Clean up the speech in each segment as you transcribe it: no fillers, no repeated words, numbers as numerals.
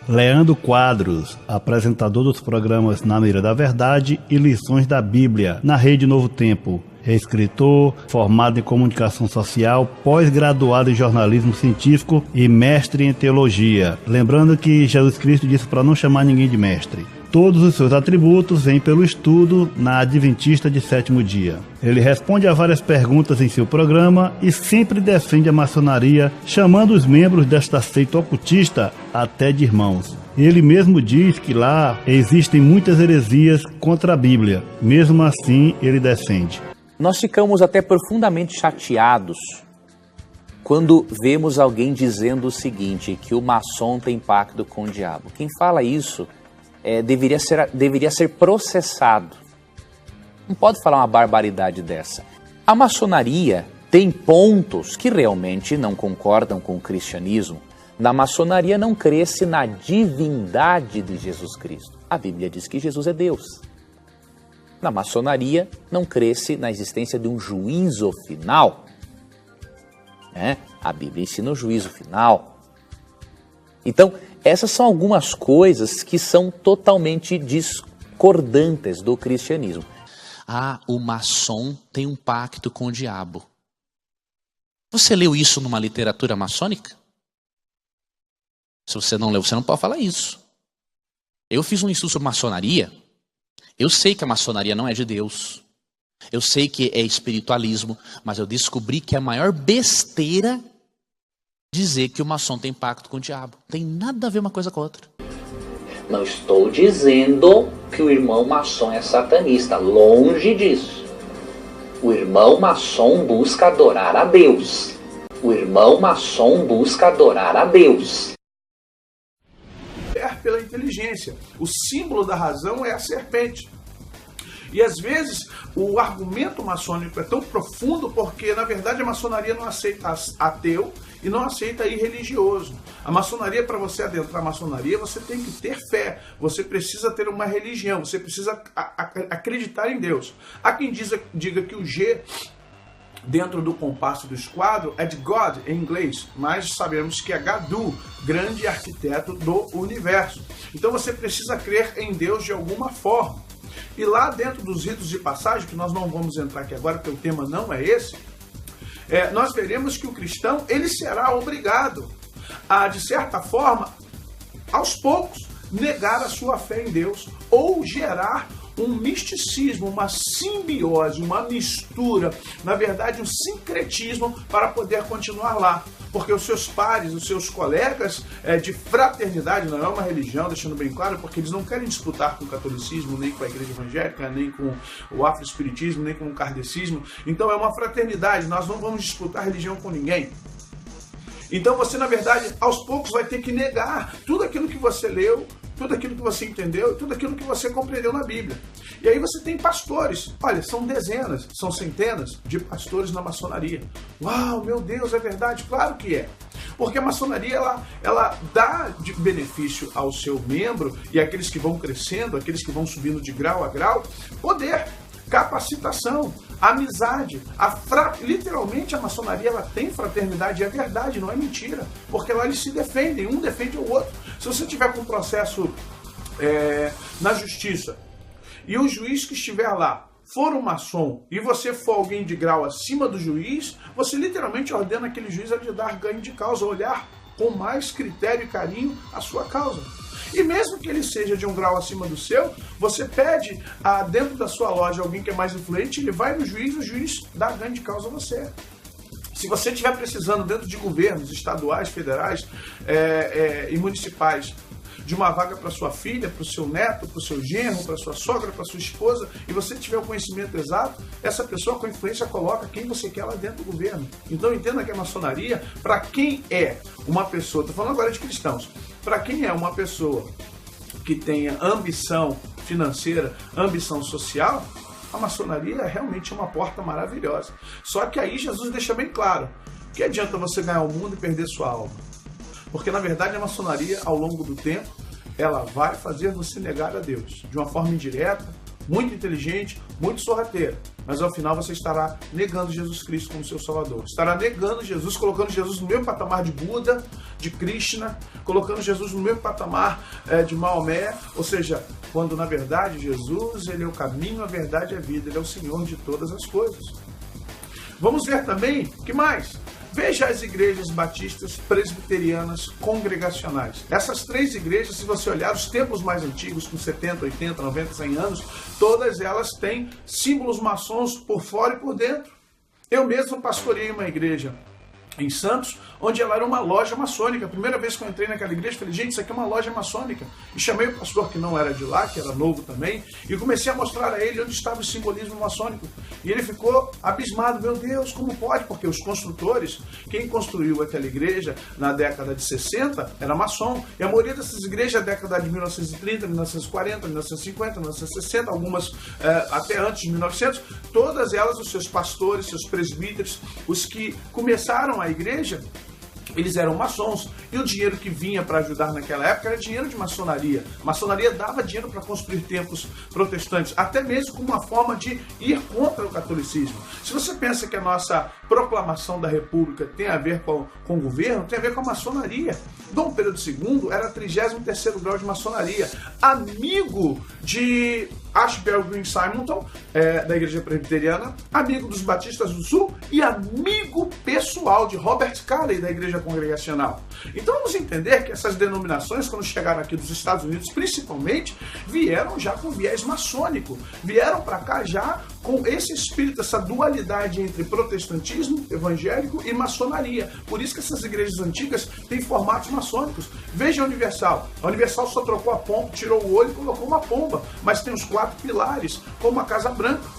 Leandro Quadros, apresentador dos programas Na Mira da Verdade e Lições da Bíblia, na Rede Novo Tempo. É escritor, formado em comunicação social, pós-graduado em jornalismo científico e mestre em teologia. Lembrando que Jesus Cristo disse para não chamar ninguém de mestre. Todos os seus atributos vêm pelo estudo na Adventista de Sétimo Dia. Ele responde a várias perguntas em seu programa e sempre defende a maçonaria, chamando os membros desta seita ocultista até de irmãos. Ele mesmo diz que lá existem muitas heresias contra a Bíblia. Mesmo assim, ele defende. Nós ficamos até profundamente chateados quando vemos alguém dizendo o seguinte, que o maçom tem pacto com o diabo. Quem fala isso deveria ser processado. Não pode falar uma barbaridade dessa. A maçonaria tem pontos que realmente não concordam com o cristianismo. Na maçonaria não crê-se na divindade de Jesus Cristo. A Bíblia diz que Jesus é Deus. Na maçonaria não crê-se na existência de um juízo final. A Bíblia ensina o juízo final. Então, essas são algumas coisas que são totalmente discordantes do cristianismo. O maçom tem um pacto com o diabo. Você leu isso numa literatura maçônica? Se você não leu, você não pode falar isso. Eu fiz um estudo sobre maçonaria. Eu sei que a maçonaria não é de Deus. Eu sei que é espiritualismo, mas eu descobri que é a maior besteira dizer que o maçom tem pacto com o diabo. Tem nada a ver uma coisa com a outra. Não estou dizendo que o irmão maçom é satanista. Longe disso. O irmão maçom busca adorar a Deus. O irmão maçom busca adorar a Deus. Pela inteligência. O símbolo da razão é a serpente. E às vezes o argumento maçônico é tão profundo porque, na verdade, a maçonaria não aceita ateu e não aceita irreligioso. A maçonaria, para você adentrar a maçonaria, você tem que ter fé, você precisa ter uma religião, você precisa acreditar em Deus. Há quem diga que o G dentro do compasso do esquadro é de God em inglês, mas sabemos que é Gadu, grande arquiteto do universo. Então você precisa crer em Deus de alguma forma. E lá dentro dos ritos de passagem, que nós não vamos entrar aqui agora, porque o tema não é esse, nós veremos que o cristão ele será obrigado a, de certa forma, aos poucos, negar a sua fé em Deus ou gerar um misticismo, uma simbiose, uma mistura, na verdade um sincretismo para poder continuar lá. Porque os seus pares, os seus colegas de fraternidade, não é uma religião, deixando bem claro, porque eles não querem disputar com o catolicismo, nem com a igreja evangélica, nem com o afroespiritismo, nem com o kardecismo. Então é uma fraternidade, nós não vamos disputar religião com ninguém. Então você, na verdade, aos poucos vai ter que negar tudo aquilo que você leu, tudo aquilo que você entendeu, tudo aquilo que você compreendeu na Bíblia. E aí você tem pastores, olha, são dezenas, são centenas de pastores na maçonaria. Uau, meu Deus, é verdade? Claro que é. Porque a maçonaria, ela dá de benefício ao seu membro e àqueles que vão crescendo, aqueles que vão subindo de grau a grau, poder, capacitação, amizade, literalmente a maçonaria ela tem fraternidade, é verdade, não é mentira, porque lá eles se defendem, um defende o outro. Se você tiver com um processo na justiça e o juiz que estiver lá for um maçom e você for alguém de grau acima do juiz, você literalmente ordena aquele juiz a lhe dar ganho de causa, olhar com mais critério e carinho a sua causa. E mesmo que ele seja de um grau acima do seu, você pede dentro da sua loja alguém que é mais influente, ele vai no juiz, o juiz dá ganho de causa a você. Se você estiver precisando dentro de governos estaduais, federais e municipais de uma vaga para sua filha, para o seu neto, para o seu genro, para sua sogra, para sua esposa, e você tiver o conhecimento exato, essa pessoa com influência coloca quem você quer lá dentro do governo. Então entenda que a maçonaria, para quem é uma pessoa, estou falando agora de cristãos, para quem é uma pessoa que tenha ambição financeira, ambição social, a maçonaria realmente é uma porta maravilhosa. Só que aí Jesus deixa bem claro, que adianta você ganhar o mundo e perder sua alma? Porque, na verdade, a maçonaria, ao longo do tempo, ela vai fazer você negar a Deus. De uma forma indireta, muito inteligente, muito sorrateira. mas ao final você estará negando Jesus Cristo como seu Salvador. Estará negando Jesus, colocando Jesus no mesmo patamar de Buda, de Krishna, colocando Jesus no mesmo patamar de Maomé, ou seja, quando na verdade Jesus, ele é o caminho, a verdade e a vida, ele é o Senhor de todas as coisas. Vamos ver também, o que mais? Veja as igrejas batistas, presbiterianas, congregacionais. Essas três igrejas, se você olhar os templos mais antigos, com 70, 80, 90, 100 anos, todas elas têm símbolos maçons por fora e por dentro. Eu mesmo pastoreei uma igreja em Santos, onde ela era uma loja maçônica. A primeira vez que eu entrei naquela igreja, falei, gente, isso aqui é uma loja maçônica. E chamei o pastor que não era de lá, que era novo também, e comecei a mostrar a ele onde estava o simbolismo maçônico. E ele ficou abismado, meu Deus, como pode? Porque os construtores, quem construiu aquela igreja na década de 60, era maçom. E a maioria dessas igrejas, na década de 1930, 1940, 1950, 1960, algumas até antes de 1900, todas elas, os seus pastores, seus presbíteros, os que começaram a igreja, eles eram maçons, e o dinheiro que vinha para ajudar naquela época era dinheiro de maçonaria. A maçonaria dava dinheiro para construir templos protestantes, até mesmo como uma forma de ir contra o catolicismo. Se você pensa que a nossa proclamação da República tem a ver com o governo, tem a ver com a maçonaria. Dom Pedro II era 33º grau de maçonaria, amigo de Ashbel Green Simonton, da Igreja Presbiteriana, amigo dos Batistas do Sul e amigo pessoal de Robert Calley, da Igreja Congregacional. Então vamos entender que essas denominações, quando chegaram aqui dos Estados Unidos, principalmente, vieram já com viés maçônico, vieram para cá já com esse espírito, essa dualidade entre protestantismo evangélico e maçonaria. Por isso que essas igrejas antigas têm formatos maçônicos. Veja a Universal. A Universal só trocou a pomba, tirou o olho e colocou uma pomba, mas tem os 4 pilares, como a Casa Branca.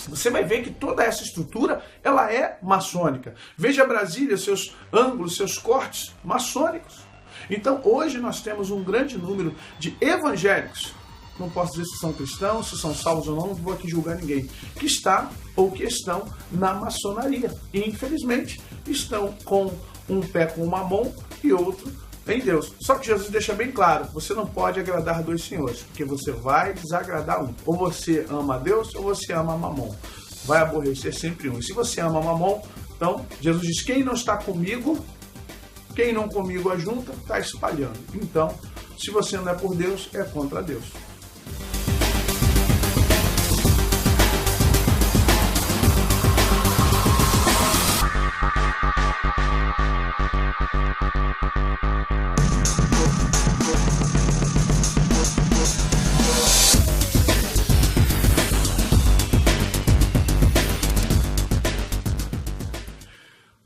Você vai ver que toda essa estrutura, ela é maçônica. Veja Brasília, seus ângulos, seus cortes maçônicos. Então, hoje nós temos um grande número de evangélicos, não posso dizer se são cristãos, se são salvos ou não vou aqui julgar ninguém, que está ou que estão na maçonaria. E, infelizmente, estão com um pé com o Mamon e outro em Deus. Só que Jesus deixa bem claro, você não pode agradar 2 senhores, porque você vai desagradar um. Ou você ama a Deus ou você ama a Mamon. Vai aborrecer sempre um. E se você ama a Mamon, então Jesus diz, quem não está comigo, quem não comigo ajunta, está espalhando. Então, se você não é por Deus, é contra Deus.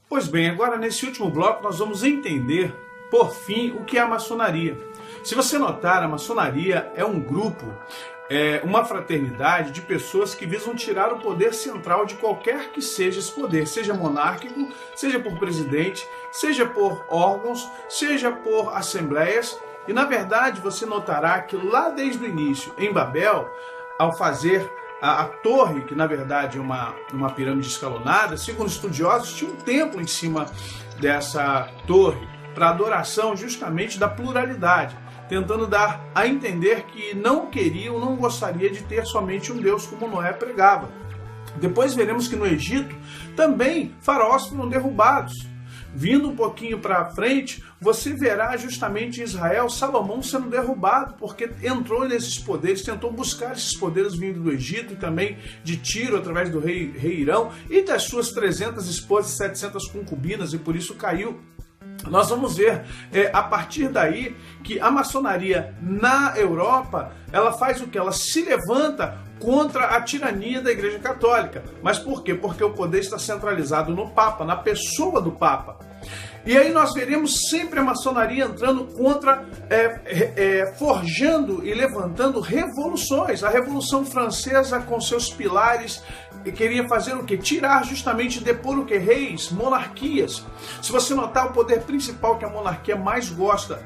Pois bem, agora nesse último bloco nós vamos entender, por fim, o que é a maçonaria. Se você notar, a maçonaria é um grupo, uma fraternidade de pessoas que visam tirar o poder central de qualquer que seja esse poder, seja monárquico, seja por presidente, seja por órgãos, seja por assembleias. E na verdade você notará que lá desde o início, em Babel, ao fazer a torre, que na verdade é uma pirâmide escalonada, segundo estudiosos, tinha um templo em cima dessa torre para adoração justamente da pluralidade, tentando dar a entender que não queriam, não gostaria de ter somente um Deus como Noé pregava. Depois veremos que no Egito também faraós foram derrubados. Vindo um pouquinho para frente, você verá justamente em Israel Salomão sendo derrubado, porque entrou nesses poderes, tentou buscar esses poderes vindo do Egito e também de Tiro, através do rei Irão, e das suas 300 esposas e 700 concubinas, e por isso caiu. Nós vamos ver a partir daí que a maçonaria na Europa, ela faz o que? Ela se levanta contra a tirania da Igreja Católica. Mas por quê? Porque o poder está centralizado no Papa, na pessoa do Papa. E aí nós veremos sempre a maçonaria entrando contra, forjando e levantando revoluções. A Revolução Francesa, com seus pilares, queria fazer o quê? Tirar justamente, depor o quê? Reis, monarquias. Se você notar, o poder principal que a monarquia mais gosta,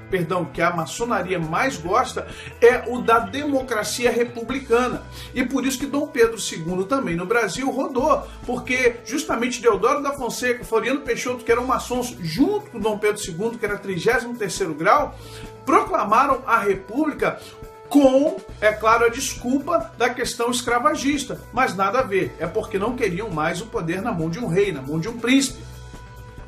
que a maçonaria mais gosta, é o da democracia republicana. E por isso que Dom Pedro II também no Brasil rodou, porque justamente Deodoro da Fonseca, Floriano Peixoto, que eram maçons, junto com Dom Pedro II, que era 33º grau, proclamaram a República com, é claro, a desculpa da questão escravagista, mas nada a ver, é porque não queriam mais o poder na mão de um rei, na mão de um príncipe.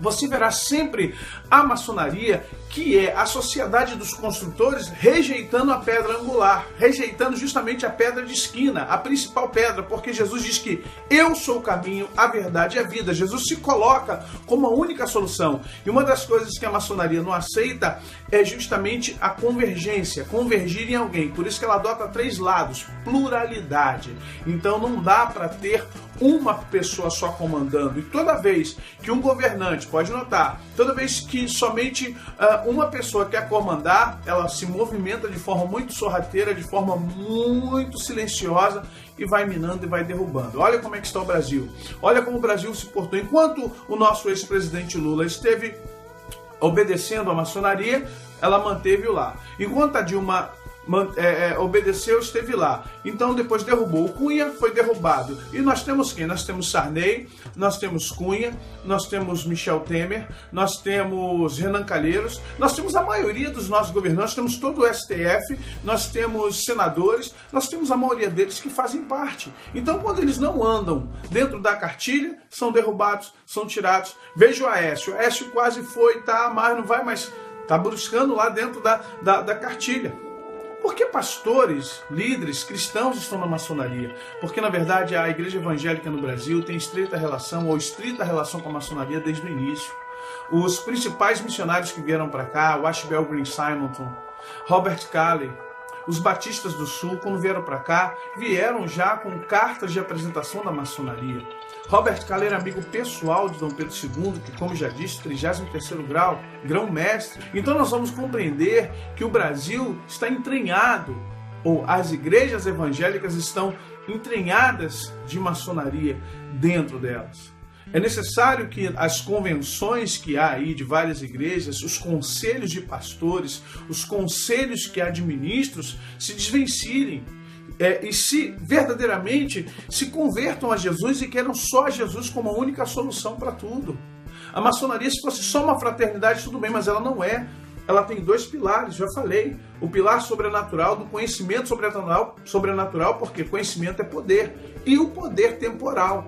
Você verá sempre a maçonaria, que é a sociedade dos construtores, rejeitando a pedra angular, rejeitando justamente a pedra de esquina, a principal pedra, porque Jesus diz que eu sou o caminho, a verdade e a vida. Jesus se coloca como a única solução. E uma das coisas que a maçonaria não aceita é justamente a convergência, convergir em alguém. Por isso que ela adota 3 lados, pluralidade. Então não dá para ter uma pessoa só comandando. E toda vez que um governante, pode notar, toda vez que somente uma pessoa quer comandar, ela se movimenta de forma muito sorrateira, de forma muito silenciosa e vai minando e vai derrubando. Olha como é que está o Brasil. Olha como o Brasil se portou. Enquanto o nosso ex-presidente Lula esteve obedecendo à maçonaria, ela manteve-o lá. Enquanto a Dilma obedeceu, esteve lá. Então depois derrubou o Cunha, foi derrubado. E nós temos quem? Nós temos Sarney, nós temos Cunha, nós temos Michel Temer, nós temos Renan Calheiros, nós temos a maioria dos nossos governantes, temos todo o STF, nós temos senadores, nós temos a maioria deles que fazem parte. Então quando eles não andam dentro da cartilha, são derrubados, são tirados. Veja o Aécio quase foi, mas não vai mais, está buscando lá dentro da cartilha. Por que pastores, líderes, cristãos estão na maçonaria? Porque, na verdade, a igreja evangélica no Brasil tem estreita relação com a maçonaria desde o início. Os principais missionários que vieram para cá, o Ashbel Green Simonton, Robert Calley, os batistas do sul, quando vieram para cá, vieram já com cartas de apresentação da maçonaria. Robert Calley era amigo pessoal de Dom Pedro II, que, como já disse, 33º grau, grão-mestre. Então nós vamos compreender que o Brasil está entranhado, ou as igrejas evangélicas estão entranhadas de maçonaria dentro delas. É necessário que as convenções que há aí de várias igrejas, os conselhos de pastores, os conselhos que há de ministros, se desvencilhem. E se verdadeiramente se convertam a Jesus e queiram só Jesus como a única solução para tudo. A maçonaria, se fosse só uma fraternidade, tudo bem, mas ela não é. Ela tem 2 pilares, já falei. O pilar sobrenatural, do conhecimento sobrenatural, porque conhecimento é poder. E o poder temporal.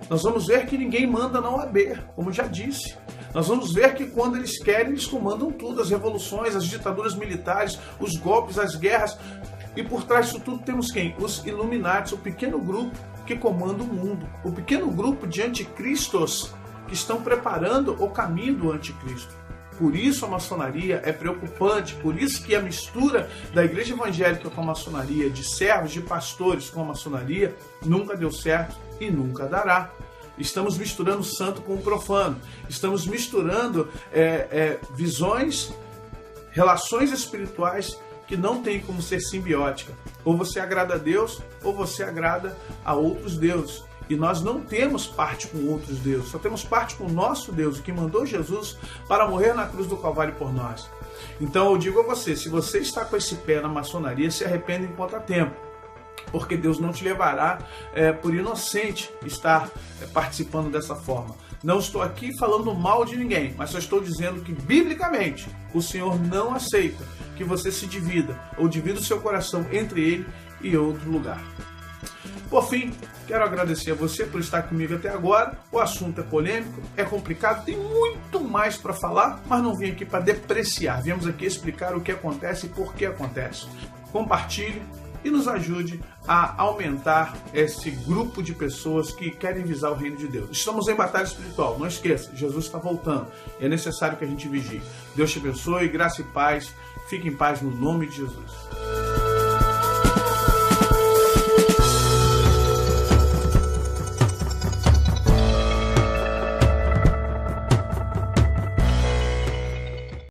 Nós vamos ver que ninguém manda na OAB, como já disse. Nós vamos ver que quando eles querem, eles comandam tudo. As revoluções, as ditaduras militares, os golpes, as guerras. E por trás disso tudo temos quem? Os Illuminati, o pequeno grupo que comanda o mundo. O pequeno grupo de anticristos que estão preparando o caminho do anticristo. Por isso a maçonaria é preocupante, por isso que a mistura da igreja evangélica com a maçonaria, de servos, de pastores com a maçonaria, nunca deu certo e nunca dará. Estamos misturando o santo com o profano. Estamos misturando visões, relações espirituais que não tem como ser simbiótica. Ou você agrada a Deus, ou você agrada a outros deuses. E nós não temos parte com outros deuses, só temos parte com o nosso Deus, o que mandou Jesus para morrer na cruz do Calvário por nós. Então eu digo a você, se você está com esse pé na maçonaria, se arrependa enquanto há tempo. Porque Deus não te levará por inocente estar participando dessa forma. Não estou aqui falando mal de ninguém, mas só estou dizendo que, biblicamente, o Senhor não aceita que você se divida ou divida o seu coração entre ele e outro lugar. Por fim, quero agradecer a você por estar comigo até agora. O assunto é polêmico, é complicado, tem muito mais para falar, mas não vim aqui para depreciar. Viemos aqui explicar o que acontece e por que acontece. Compartilhe e nos ajude a aumentar esse grupo de pessoas que querem visar o reino de Deus. Estamos em batalha espiritual, não esqueça, Jesus está voltando. É necessário que a gente vigie. Deus te abençoe, graça e paz. Fique em paz no nome de Jesus.